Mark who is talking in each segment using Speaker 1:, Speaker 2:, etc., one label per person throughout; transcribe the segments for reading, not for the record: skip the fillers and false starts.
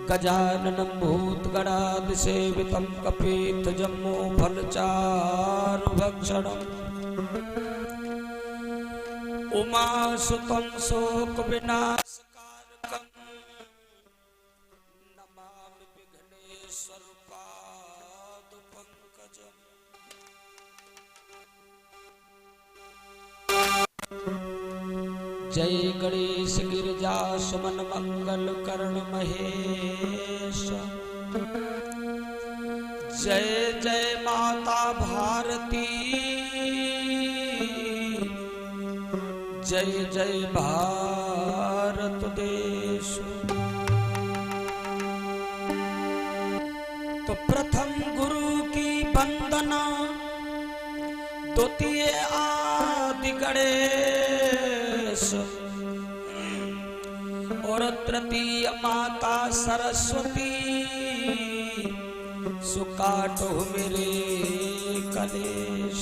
Speaker 1: गजाननं भूतगणादिसेवितं कपित्थजम्बो फलचारुभक्षणम् उमासुतं शोकविनाशकारकं नमामि विघ्नेश्वरपादपङ्कजम्। जय गणेश गिरिजा सुमन मंगल कर्ण महेश। जय जय माता भारती, जय जय भारत देश। तो प्रथम गुरु की वंदना, द्वितीय आदि गणेश और तृतीय माता सरस्वती। सुकाटो मेरे कलेश।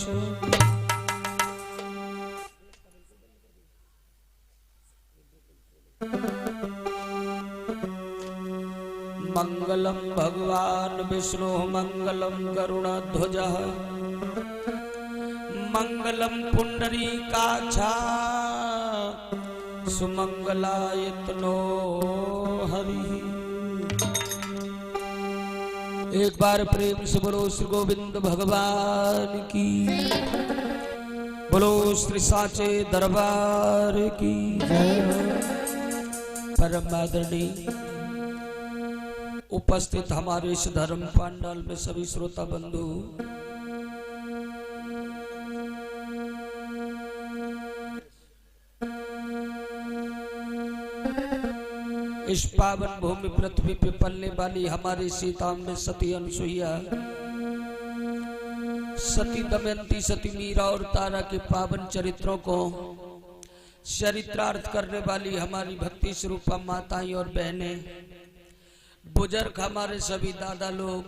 Speaker 1: मंगलम भगवान विष्णु मंगलम गरुड़ध्वजः मंगलम पुंडरीकाक्षा सुमंगलायतनो हरि। एक बार प्रेम से बोलो श्री गोविंद भगवान की, बोलो श्री साचे दरबार की जय। परम आदरणीय उपस्थित हमारे इस धर्म पंडाल में सभी श्रोता बंधु, इस पावन भूमि पृथ्वी पे पलने वाली हमारी सीताम्बे सती अनुसुईया, सती दमयंती, सती मीरा और तारा के पावन चरित्रों को चरित्रार्थ करने वाली हमारी भक्ति स्वरूपा माताएं और बहनें, बुजुर्ग, हमारे सभी दादा लोग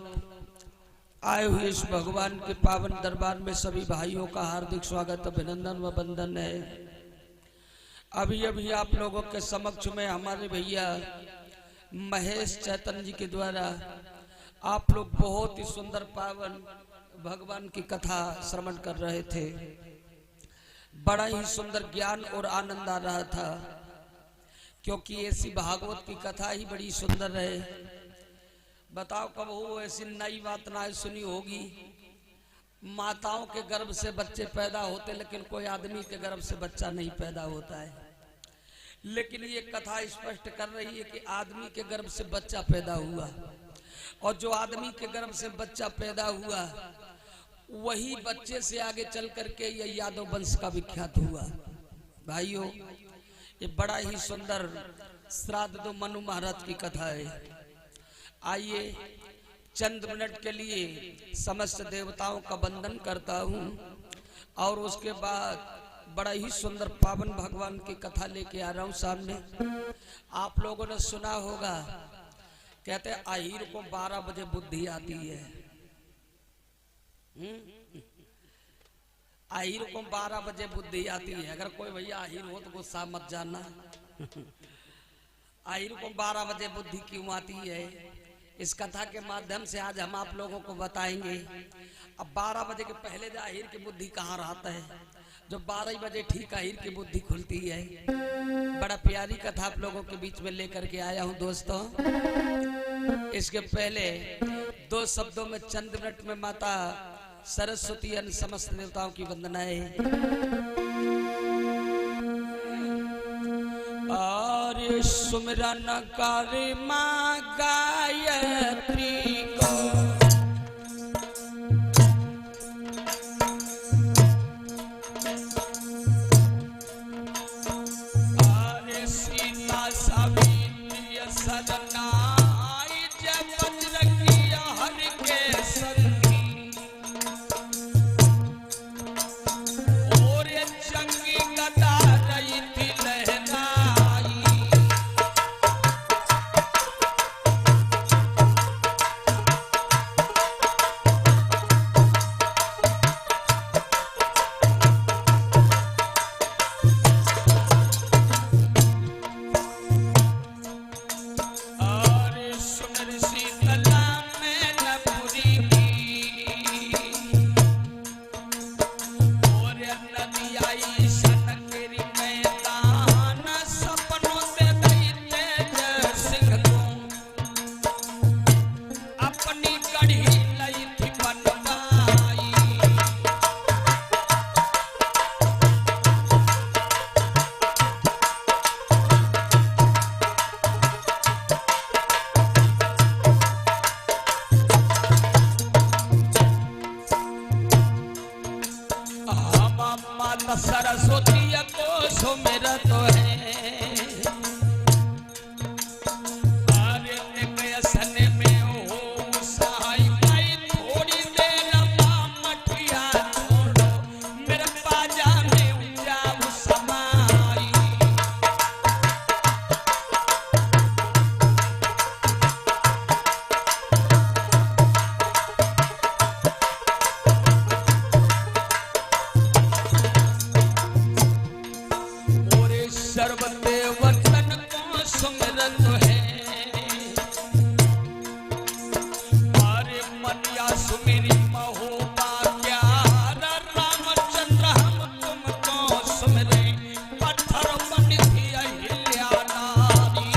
Speaker 1: आए हुए इस भगवान के पावन दरबार में सभी भाइयों का हार्दिक स्वागत, अभिनंदन व वंदन है। अभी अभी आप लोगों के समक्ष में हमारे भैया महेश चैतन्य जी के द्वारा आप लोग बहुत ही सुंदर पावन भगवान की कथा श्रवण कर रहे थे। बड़ा ही सुंदर ज्ञान और आनंद आ रहा था, क्योंकि ऐसी भागवत की कथा ही बड़ी सुंदर है। बताओ कब वो ऐसी नई बात ना सुनी होगी। माताओं के गर्भ से बच्चे पैदा होते, लेकिन कोई आदमी के गर्भ से बच्चा नहीं पैदा होता है। लेकिन ये कथा स्पष्ट कर रही है कि आदमी के गर्भ से बच्चा पैदा हुआ, और जो आदमी के गर्भ से बच्चा पैदा हुआ वही बच्चे से आगे चल करके ये यादव वंश का विख्यात हुआ। भाइयों, ये बड़ा ही सुंदर श्राद्ध दो मनु महाराज की कथा है। आइए चंद मिनट के लिए समस्त देवताओं का वंदन करता हूँ, और उसके बाद बड़ा ही सुंदर पावन भगवान की कथा लेके आ रहा हूँ सामने। आप लोगों ने सुना होगा, कहते हैं आहिर को 12 बजे बुद्धि आती है। आहिर को 12 बजे बुद्धि आती है। अगर कोई भैया आहिर हो तो गुस्सा मत जाना। आहिर को 12 बजे बुद्धि क्यों आती है, इस कथा के माध्यम से आज हम आप लोगों को बताएंगे। अब 12 बजे के पहले जो आहिर की बुद्धि कहाँ रहता है, जो 12 बजे ठीक आहिर की बुद्धि खुलती है। बड़ा प्यारी कथा आप लोगों के बीच में लेकर के आया हूँ दोस्तों। इसके पहले 2 शब्दों में चंद मिनट में माता सरस्वती अन्य समस्त देवताओं की वंदनाएं। आर्य सुमिरन कर मां गायत्री को, आर्य सीता सावित्री सदना जय बजरंगी हरि के संगी, और जंगी गदा रही थी लहराई। सर्वदेवतन को सुमिरत है। अरे मनिया सुमेरी महोबा क्या रामचंद्र हम तुमको सुमिरे पत्थर बन थी अहिल्या नारी।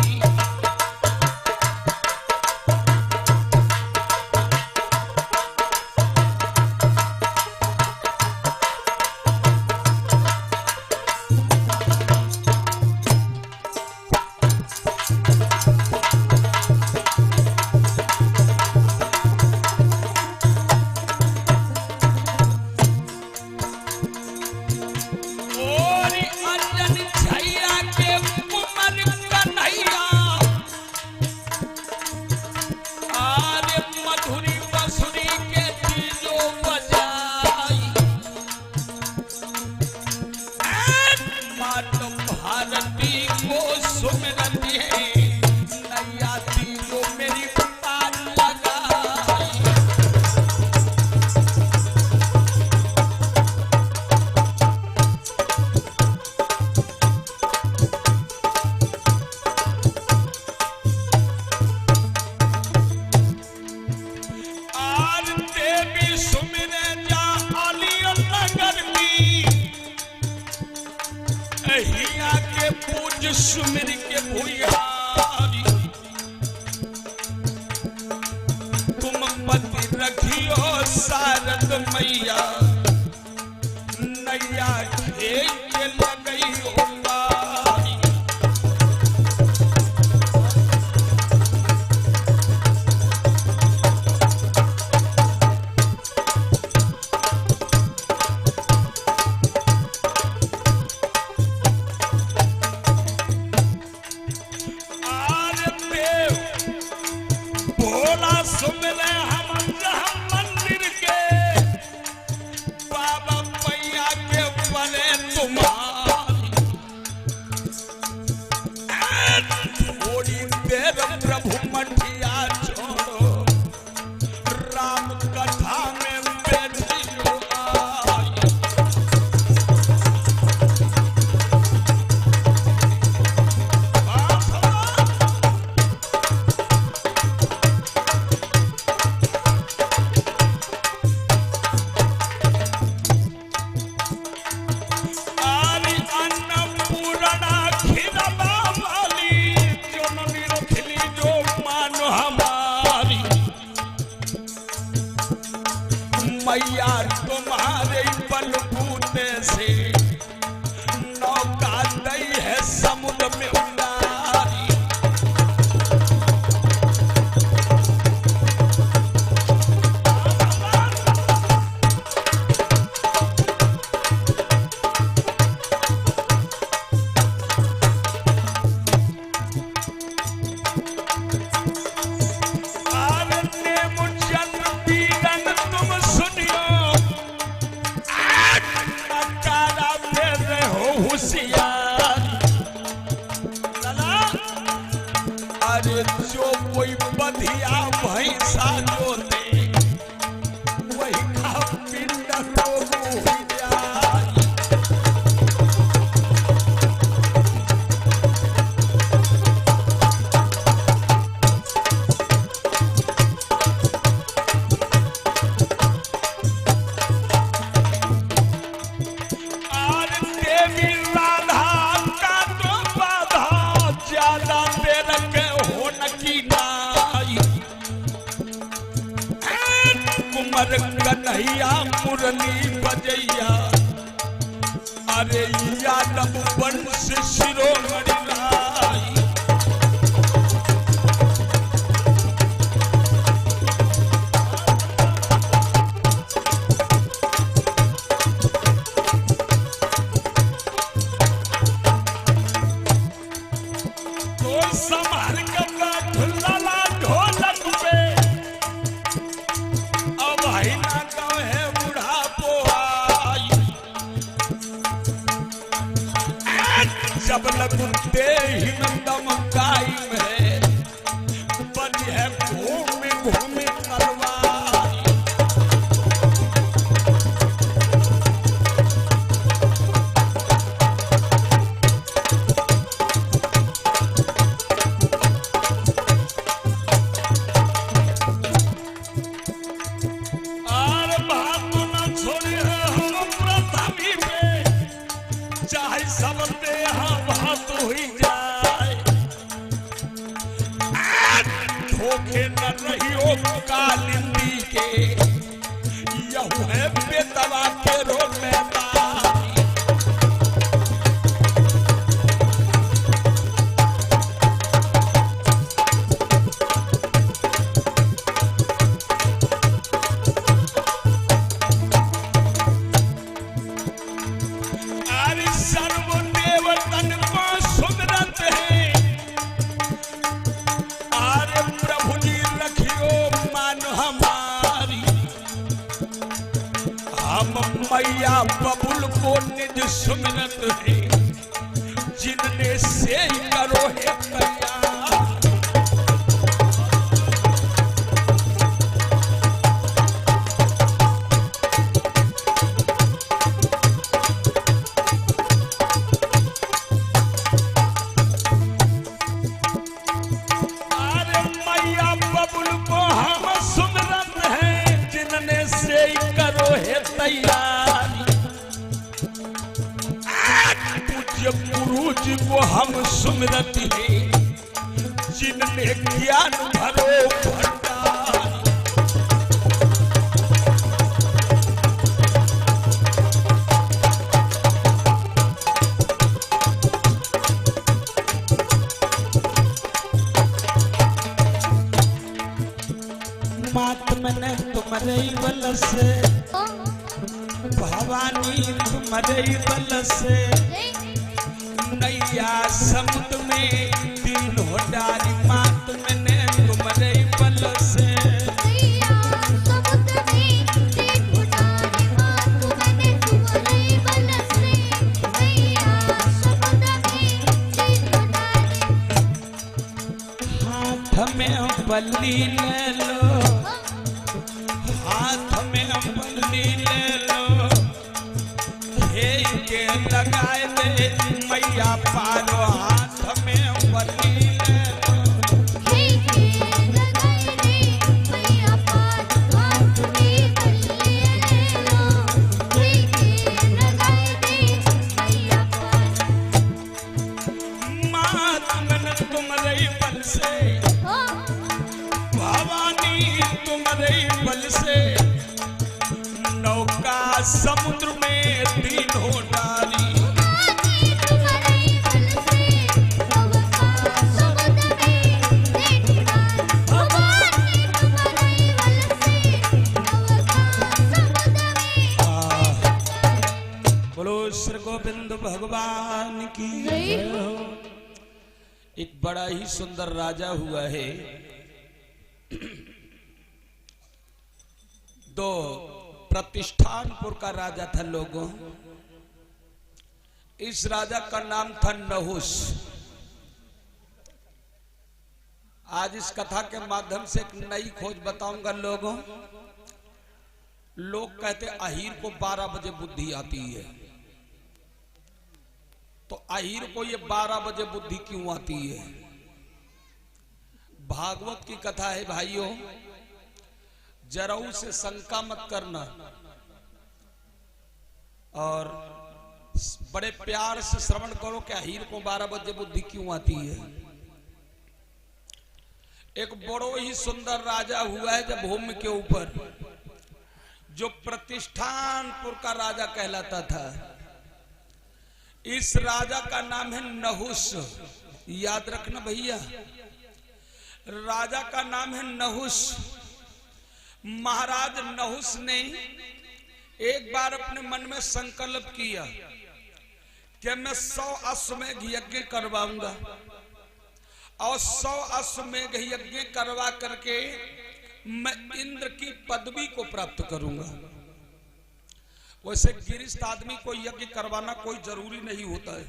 Speaker 1: सुमिर के भुयारी तुम पति रखियो शारद मैया नैया खेत लगई हो बारी। प्रभु मठिया छोड़ो राम कथा में बैठियो आई। आरी अन्नपूर्णा खिरबा वाली जननी रखली जो मान हमारी मैया तुम्हारे बलबूते से नौका दई है समुद्र में उतारी। अरे जो कोई बधिया भैंसा जो दे वही का पिंड को मुँह जाई। और देवी राधा का तो बाधा ज्यादा देर के हो न की नाई। कुंवर कन्हैया मुरली बजैया अरे यादव वंश शिरोमणि लाई। संभाल के बैठ लाला ढोलक पे अब ही ना कहे बुढ़ापो आई। जब लगते ही नंदम कायम है बनी है घूमे घूमे तलवार।
Speaker 2: मौत हुई जाए, धोखे न रहियो कालिंदी के, यहू है बेतवा के रो मैदान। मैया बबुल को निज सुमिरत है, जिनने से करो है तैयार। अरे मैया बबुल को हम सुमिरत है, जिनने से करो है तैयार। गुरु जी को हम सुमिरत है, जिनने ज्ञान भरो भंडार। मात मैंने तुम्हारे बल से, भवानी तुम्हारे बल से, नैया समुद्र में तीनों डाली। मात मैंने तुम्हारे बल से, नैया समुद्र में तीनों डाली। मात मैंने तुम्हारे बल से, नैया समुद्र में तीनों डाली। हाथ में बल्ली ले लो, हाथ में बल्ली ले लो, हे के लगाए दे मैया पारो। हाथ में बल्ली ले लो, हे के लगाए दे मैया पारो। हाथ में बल्ली ले लो, हे के लगाए दे मैया पारो। मात मन तुम्हारे बल से, भवानी तुम्हारे बल से, नौका समुद्र में तीनों डाली। बोलो श्री गोविंद भगवान की जय हो। एक बड़ा ही सुंदर राजा हुआ है। दो प्रतिष्ठानपुर का राजा था लोगों। इस राजा का नाम था नहुस। आज इस कथा के माध्यम से एक नई खोज बताऊंगा लोगों। लोग कहते अहीर को 12 बजे बुद्धि आती है, तो अहीर को ये 12 बजे बुद्धि क्यों आती है? भागवत की कथा है भाइयों, जरा उसे शंका मत करना और बड़े प्यार से श्रवण करो कि अहीर को 12 बजे बुद्धि क्यों आती है। एक बड़ो ही सुंदर राजा हुआ है जब भूमि के ऊपर, जो प्रतिष्ठानपुर का राजा कहलाता था। इस राजा का नाम है नहुस। याद रखना भैया, राजा का नाम है नहुस। महाराज नहुस ने एक बार अपने मन में संकल्प किया कि मैं 100 अश्वमेध यज्ञ करवाऊंगा और 100 अश्वमेध यज्ञ करवा करके मैं इंद्र की पदवी को प्राप्त करूंगा। वैसे गिरिस्थ आदमी को यज्ञ करवाना कोई जरूरी नहीं होता है।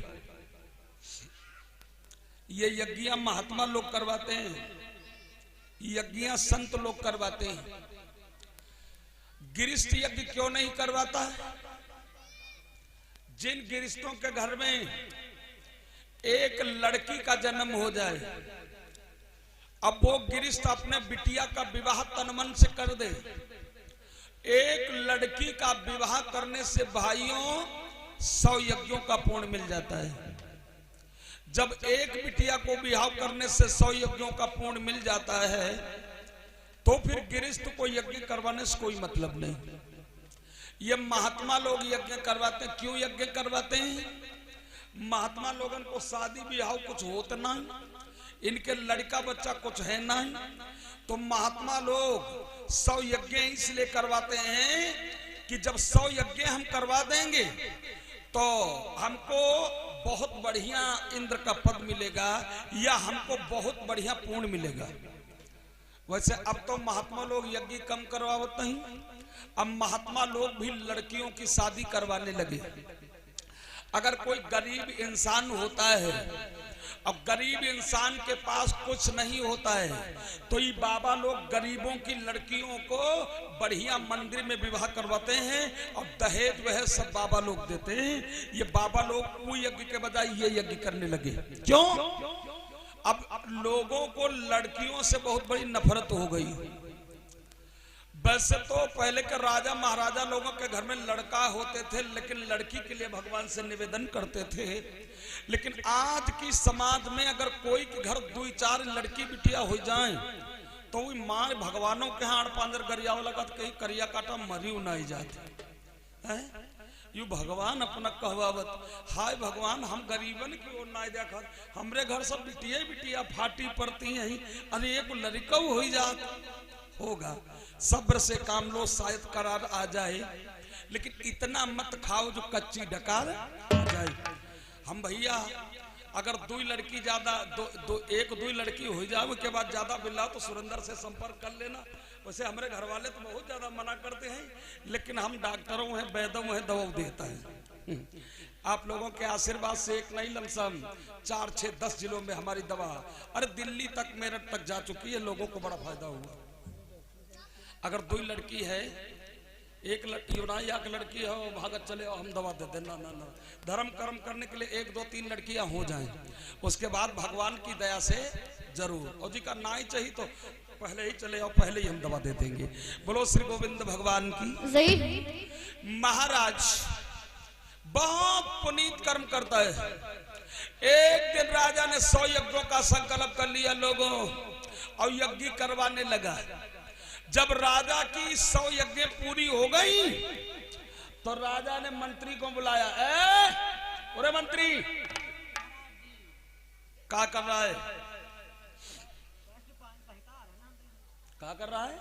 Speaker 2: ये यज्ञ महात्मा लोग करवाते हैं, यज्ञ संत लोग करवाते हैं। गिरिस्थ यज्ञ क्यों नहीं करवाता? जिन गिरिस्थों के घर में एक लड़की का जन्म हो जाए, अब वो गिरिस्थ अपने बिटिया का विवाह तनमन से कर दे। एक लड़की का विवाह करने से भाइयों 100 यज्ञों का पुण्य मिल जाता है।
Speaker 1: जब एक बिटिया को विवाह करने से 100 यज्ञों का पुण्य मिल जाता है, तो फिर गृहस्थ को यज्ञ करवाने से कोई मतलब नहीं। ये महात्मा लोग यज्ञ करवाते हैं। क्यों यज्ञ करवाते हैं? महात्मा लोगन को शादी ब्याह कुछ होता नहीं, इनके लड़का बच्चा कुछ है नहीं, तो महात्मा लोग 100 यज्ञ इसलिए करवाते हैं कि जब 100 यज्ञ हम करवा देंगे तो हमको बहुत बढ़िया इंद्र का पद मिलेगा या हमको बहुत बढ़िया पुण्य मिलेगा। वैसे अब तो महात्मा लोग यज्ञ कम करवाते हैं, अब महात्मा लोग भी लड़कियों की शादी करवाने लगे। अगर कोई गरीब इंसान होता है, अब गरीब इंसान के पास कुछ नहीं होता है, तो ये बाबा लोग गरीबों की लड़कियों को बढ़िया मंदिर में विवाह करवाते हैं और दहेज वह सब बाबा लोग देते हैं। ये बाबा लोग वो यज्ञ के बजाय ये यज्ञ करने लगे। क्यों? अब लोगों को लड़कियों से बहुत बड़ी नफरत हो गई। वैसे तो पहले के राजा महाराजा लोगों के घर में लड़का होते थे, लेकिन लड़की के लिए भगवान से निवेदन करते थे। लेकिन आज की समाज में अगर कोई के घर 2-4 लड़की बिटिया हो जाए तो वो माँ भगवानों के यहाँ पांजर गरियाव लगा कहीं करिया काटा मरी नहीं जाती है। यू भगवान अपना कहवावत, हाय भगवान हम गरीबन की ओर ना देखा, हमरे घर सब बिटिया बिटिया फाटी पड़ती हैं, अरे एक लड़का हो जात होगा। सब्र से काम लो, शायद करार आ जाए, लेकिन इतना मत खाओ जो कच्ची डकार आ जाए। हम भैया अगर 2 लड़की ज्यादा एक 2 लड़की हो जाए उसके बाद ज्यादा मिला तो सुरेंद्र से संपर्क कर लेना। वैसे हमारे घर वाले तो बहुत ज्यादा मना करते हैं, लेकिन हम डॉक्टरों हैं, वैद्यों हैं, दवा देता है। आप लोगों के आशीर्वाद से एक नहीं लमसम 4, 6, 10 जिलों में हमारी दवा अरे दिल्ली तक मेरठ तक जा चुकी है। लोगों को बड़ा फायदा हुआ। अगर 2 लड़की है, एक लड़की है भागत चले और हम दवा दे देना ना ना, धर्म कर्म करने के लिए 1, 2, 3 लड़कियां हो जाएं, उसके बाद भगवान की दया से जरूर, और जी का ना ही चाहिए तो पहले ही चले और पहले ही हम दवा दे देंगे। बोलो श्री गोविंद भगवान की। महाराज बहुत पुनीत कर्म करता है। एक दिन राजा ने 100 यज्ञों का संकल्प कर लिया लोगों, और यज्ञ करवाने लगा। जब राजा की 100 यज्ञ पूरी हो गई तो राजा ने मंत्री को बुलाया। अरे मंत्री क्या कर रहा है? क्या कर रहा है?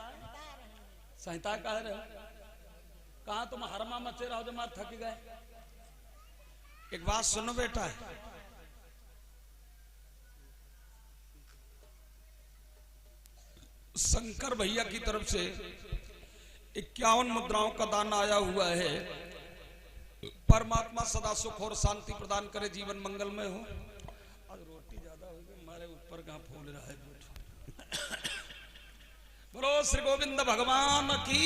Speaker 1: संहिता कह रहे हो? कहा तुम हरमा मचे रहो जो मार थक गए। एक बात सुनो बेटा, शंकर भैया की तरफ से 51 मुद्राओं का दान आया हुआ है। परमात्मा सदा सुख और शांति प्रदान करे, जीवन मंगलमय हो। आज रोटी ज्यादा हो गई, हमारे ऊपर कहां फूल रहा है। बोलो श्री गोविंद भगवान की।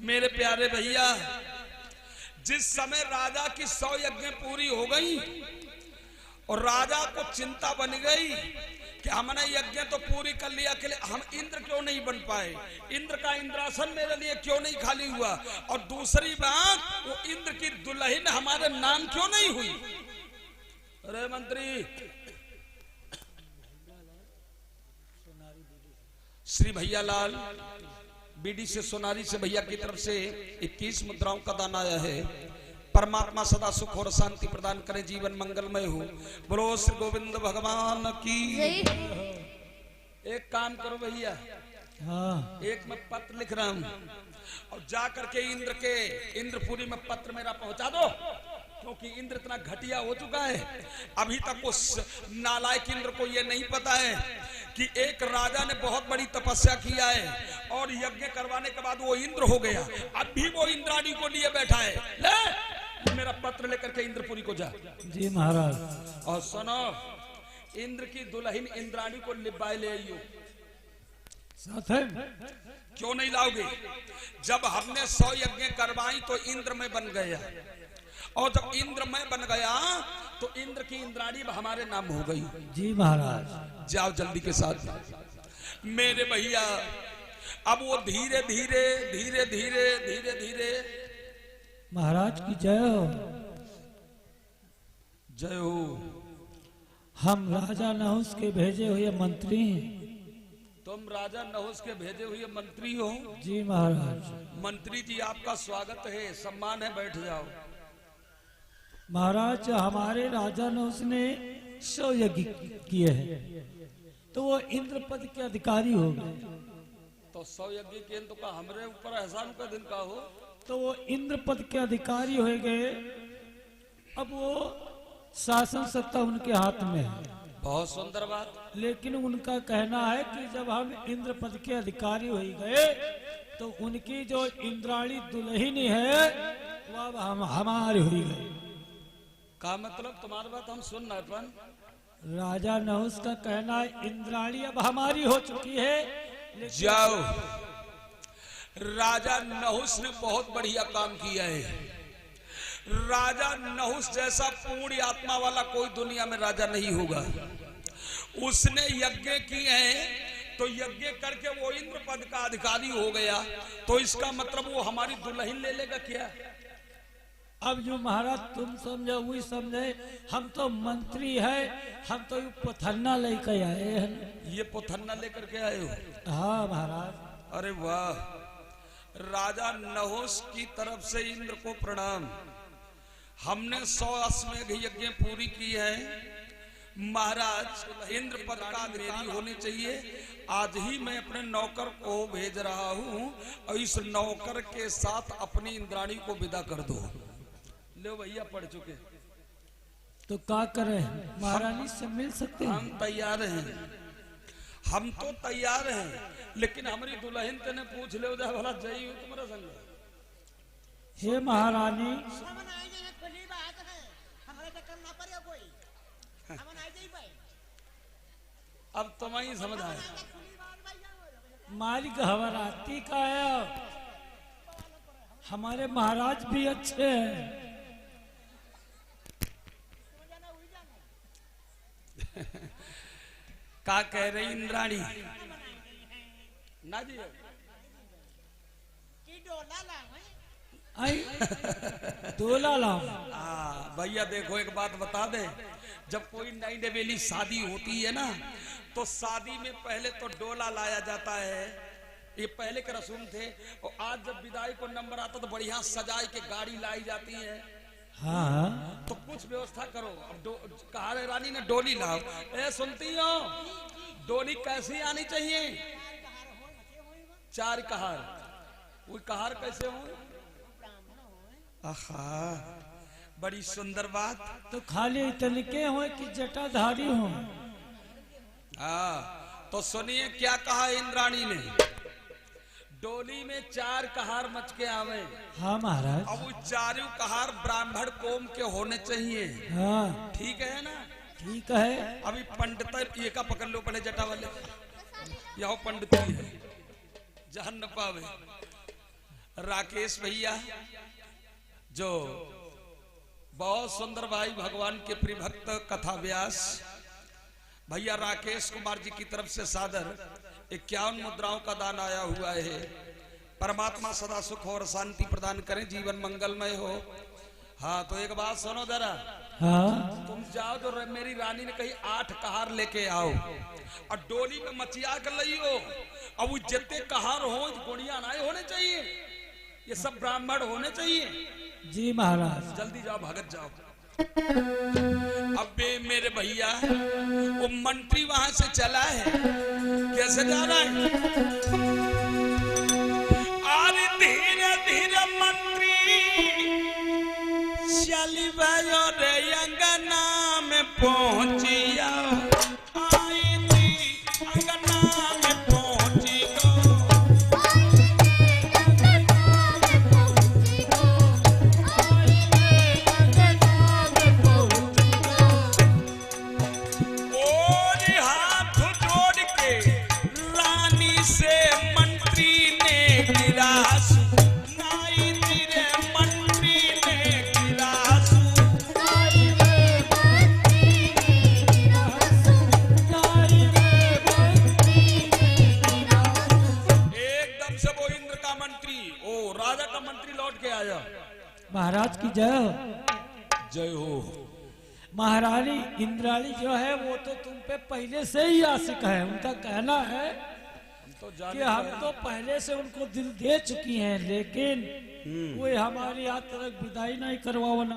Speaker 1: मेरे प्यारे भैया, जिस समय राजा की 100 यज्ञ पूरी हो गई और राजा को चिंता बन गई कि हमने यज्ञ तो पूरी कर लिया, के लिए हम इंद्र क्यों नहीं बन पाए, इंद्र का इंद्रासन मेरे लिए क्यों नहीं खाली हुआ, और दूसरी बात वो इंद्र की दुल्हन हमारे नाम क्यों नहीं हुई। अरे मंत्री, श्री भैया लाल बीडी से सोनारी से भैया की तरफ से 21 मुद्राओं का दान आया है। परमात्मा सदा सुख और शांति प्रदान करे, जीवन मंगलमय हो। बोलो श्री गोविंद भगवान की। एक काम करो भैया, एक मैं पत्र लिख रहा हूं और जा करके इंद्रपुरी में पत्र मेरा पहुंचा दो, क्योंकि इंद्र इतना घटिया हो चुका है। अभी तक उस नालायक इंद्र को यह नहीं पता है कि एक राजा ने बहुत बड़ी तपस्या किया है और यज्ञ करवाने के बाद वो इंद्र हो गया। अब भी वो इंद्राणी को लिए बैठा है। ले मेरा पत्र लेकर के इंद्रपुरी को जा।
Speaker 3: जी महाराज।
Speaker 1: और सुनो, इंद्र की दुल्हन इंद्राणी को लिबाए ले आइयो।
Speaker 3: साथ है?
Speaker 1: क्यों नहीं लाओगे? जब हमने 100 यज्ञ करवाई तो इंद्र में बन गया, और जब इंद्र में बन गया तो इंद्र की इंद्राणी हमारे नाम हो गई।
Speaker 3: जी महाराज।
Speaker 1: जाओ जल्दी के साथ मेरे भैया। अब वो धीरे धीरे धीरे धीरे धीरे धीरे
Speaker 3: महाराज की जय हो।
Speaker 1: जय हो।
Speaker 3: हम राजा नहुस के भेजे हुए मंत्री हैं।
Speaker 1: तुम राजा नहुस के भेजे हुए मंत्री हो?
Speaker 3: जी महाराज।
Speaker 1: मंत्री जी आपका स्वागत है, सम्मान है, बैठ जाओ।
Speaker 3: महाराज हमारे राजा नहुस ने 100 यज्ञ किए हैं तो वो इंद्र पद के अधिकारी हो गए।
Speaker 1: तो 100 यज्ञ के तो का हमरे ऊपर एहसान का दिन का हो?
Speaker 3: तो वो इंद्र पद के अधिकारी हो गए। अब वो शासन सत्ता उनके हाथ में है।
Speaker 1: बहुत सुंदर बात।
Speaker 3: लेकिन उनका कहना है कि जब हम इंद्र पद के अधिकारी हो गए तो उनकी जो इंद्राणी दुल्हन है वो अब हम हमारी हो गई।
Speaker 1: का मतलब? तुम्हारी बात हम सुन रहे अपन।
Speaker 3: राजा नहुस का कहना है इंद्राणी अब हमारी हो चुकी है।
Speaker 1: जाओ, राजा नहुस ने बहुत बढ़िया काम किया है। राजा नहुस जैसा पूर्ण आत्मा वाला कोई दुनिया में राजा नहीं होगा। उसने यज्ञ किए हैं तो यज्ञ करके वो इंद्र पद का अधिकारी हो गया, तो इसका मतलब वो हमारी दुल्हन ले लेगा क्या?
Speaker 3: अब जो महाराज तुम समझो वही समझे। हम तो मंत्री है, हम तो पोथन्ना लेकर आए हैं।
Speaker 1: ये पोथन्ना लेकर के आए हो?
Speaker 3: हाँ महाराज।
Speaker 1: अरे वाह, राजा नहुस की तरफ से इंद्र को प्रणाम। हमने 100 अश्वमेध यज्ञ पूरी की है। महाराज इंद्र पद का मेरी होनी चाहिए। आज ही मैं अपने नौकर को भेज रहा हूँ और इस नौकर के साथ अपनी इंद्राणी को विदा कर दो। लो भैया, पढ़ चुके।
Speaker 3: तो क्या करें, महारानी से मिल सकते हैं?
Speaker 1: हम तैयार हैं, हम तो तैयार हैं, लेकिन हमारी दुल्हन तेने पूछ ले भला जई हो तुम्हारा संग।
Speaker 3: हे महारानी,
Speaker 1: अब तुम ही समझ आए।
Speaker 3: मालिक घबराती का है। हमारे महाराज भी अच्छे हैं।
Speaker 1: का कह रही इंद्राणी? ना जी
Speaker 3: आई डोला लाओ।
Speaker 1: भैया देखो, एक बात बता दे, जब कोई नई नवेली शादी होती है ना, तो शादी में पहले तो डोला लाया जाता है। ये पहले के रसूम थे। और आज जब विदाई को नंबर आता तो बढ़िया सजाई के गाड़ी लाई जाती है।
Speaker 3: हाँ,
Speaker 1: तो कुछ व्यवस्था करो। अब कहा रानी ने डोली लाओ। ए सुनती हो, डोली कैसी आनी चाहिए? 4 कहार। वो कहार कैसे हो? आहा, बड़ी सुंदर बात।
Speaker 3: तो खाली तनिके हो कि जटाधारी हो?
Speaker 1: हाँ, तो सुनिए क्या कहा इंद्राणी ने। डोली में 4 कहार मच के आवे।
Speaker 3: हाँ महाराज।
Speaker 1: अब वो 4 कहार ब्राह्मण कोम के होने चाहिए।
Speaker 3: हाँ
Speaker 1: ठीक है ना?
Speaker 3: ठीक है।
Speaker 1: अभी पंडित ये का पकड़ लो पहले, जटा वाले यहाँ पंडित है, जहन न पावे। राकेश भैया जो बहुत सुंदर भाई, भगवान के प्रिय भक्त कथा व्यास भैया राकेश कुमार जी की तरफ से सादर 51 मुद्राओं का दान आया हुआ है। परमात्मा सदा सुख और शांति प्रदान करें, जीवन मंगलमय हो। हाँ, तो एक बात सुनो जरा।
Speaker 3: हाँ,
Speaker 1: तुम जाओ तो मेरी रानी ने कही 8 कहार लेके आओ और डोली में मचिया कर लई हो। अब वो जितने कहार हो, गुड़िया नाए होने चाहिए, ये सब ब्राह्मण होने चाहिए।
Speaker 3: जी महाराज।
Speaker 1: जल्दी जाओ, भागत जाओ। अबे मेरे भैया, वो मंत्री वहां से चला है, कैसे जा रहा है? अरे धीरे धीरे मंत्री चली भयो रे अंगना में पहुंचिया। आई थी अंगना में पहुंची गो। और हाथ जोड़ के रानी से मंत्री ने गिरास। नाई तेरे मंत्री ने गिरास। एकदम से वो इंद्र का मंत्री, ओ राजा का मंत्री लौट के आया।
Speaker 3: महाराज की जय हो।
Speaker 1: जय हो।
Speaker 3: महारानी इंद्राणी जो है वो तो तुम पे पहले से ही आशिक है। उनका कहना है कि हम तो पहले से उनको दिल दे चुकी हैं, लेकिन वो हमारी आज तक विदाई नहीं करवाना।